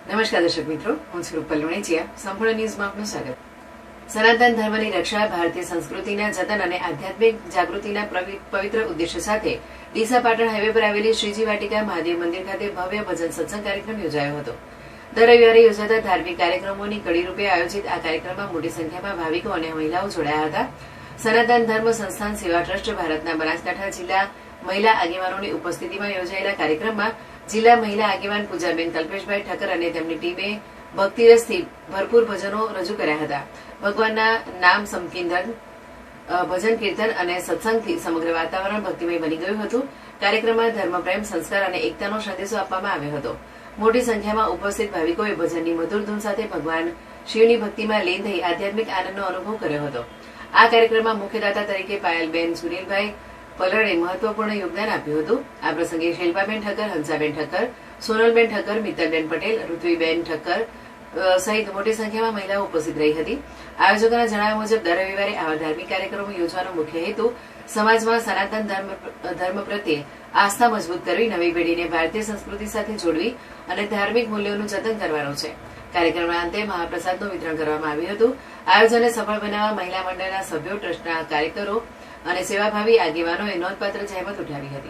નમસ્કાર દર્શક મિત્રો, હું છું રૂપલ વણેચિયા. સંપૂર્ણ ન્યૂઝમાં આપનું સ્વાગત. સનાતન ધર્મની રક્ષા, ભારતીય સંસ્કૃતિના જતન અને આધ્યાત્મિક જાગૃતિના પવિત્ર ઉદ્દેશ્ય સાથે ડીસા પાટણ હાઈવે પર આવેલી શ્રીજી વાટિકા મહાદેવ મંદિર ખાતે ભવ્ય ભજન સત્સંગ કાર્યક્રમ યોજાયો હતો. દર રવિવારે યોજાતા ધાર્મિક કાર્યક્રમોની કડી રૂપે આયોજિત આ કાર્યક્રમમાં મોટી સંખ્યામાં ભાવિકો અને મહિલાઓ જોડાયા હતા. સનાતન ધર્મ સંસ્થાન સેવા ટ્રસ્ટ ભારતના બનાસકાંઠા જિલ્લા મહિલા આગેવાનોની ઉપસ્થિતિમાં યોજાયેલા કાર્યક્રમમાં જિલ્લા મહિલા આગેવાન પૂજાબેન કલ્પેશભાઈ ઠક્કર અને તેમની ટીમે ભક્તિરસથી ભરપૂર ભજનો રજૂ કર્યા હતા. ભગવાનના નામ સંકીર્તન, ભજન કીર્તન અને સત્સંગથી સમગ્ર વાતાવરણ ભક્તિમય બની ગયું હતું. કાર્યક્રમમાં ધર્મપ્રેમ, સંસ્કાર અને એકતાનો સંદેશો આપવામાં આવ્યો હતો. મોટી સંખ્યામાં ઉપસ્થિત ભાવિકોએ ભજનની મધુર ધૂન સાથે ભગવાન શિવની ભક્તિમાં લીન થઈ આધ્યાત્મિક આનંદનો અનુભવ કર્યો હતો. આ કાર્યક્રમમાં મુખ્યદાતા તરીકે પાયલબેન સુનિલભાઈ પલળે મહત્વપૂર્ણ યોગદાન આપ્યું હતું. આ પ્રસંગે શિલ્પાબેન ઠક્કર, હંસાબેન ઠક્કર, સોનલબેન ઠક્કર, મિત્તલબેન પટેલ, ઋત્વીબેન ઠક્કર સહિત મોટી સંખ્યામાં મહિલાઓ ઉપસ્થિત રહી હતી. આયોજકોના જણાવ્યા મુજબ દર રવિવારે આવા ધાર્મિક કાર્યક્રમો યોજવાનો મુખ્ય હેતુ સમાજમાં સનાતન ધર્મ પ્રત્યે આસ્થા મજબૂત કરવી, નવી પેઢીને ભારતીય સંસ્કૃતિ સાથે જોડવી અને ધાર્મિક મૂલ્યોનું જતન કરવાનો છે. કાર્યક્રમના અંતે મહાપ્રસાદનું વિતરણ કરવામાં આવ્યું હતું. આયોજનને સફળ બનાવવા મહિલા મંડળના સભ્યો, ટ્રસ્ટના કાર્યકરો અને સેવાભાવી આગેવાનોએ નોંધપાત્ર જહેમત ઉઠાવી હતી.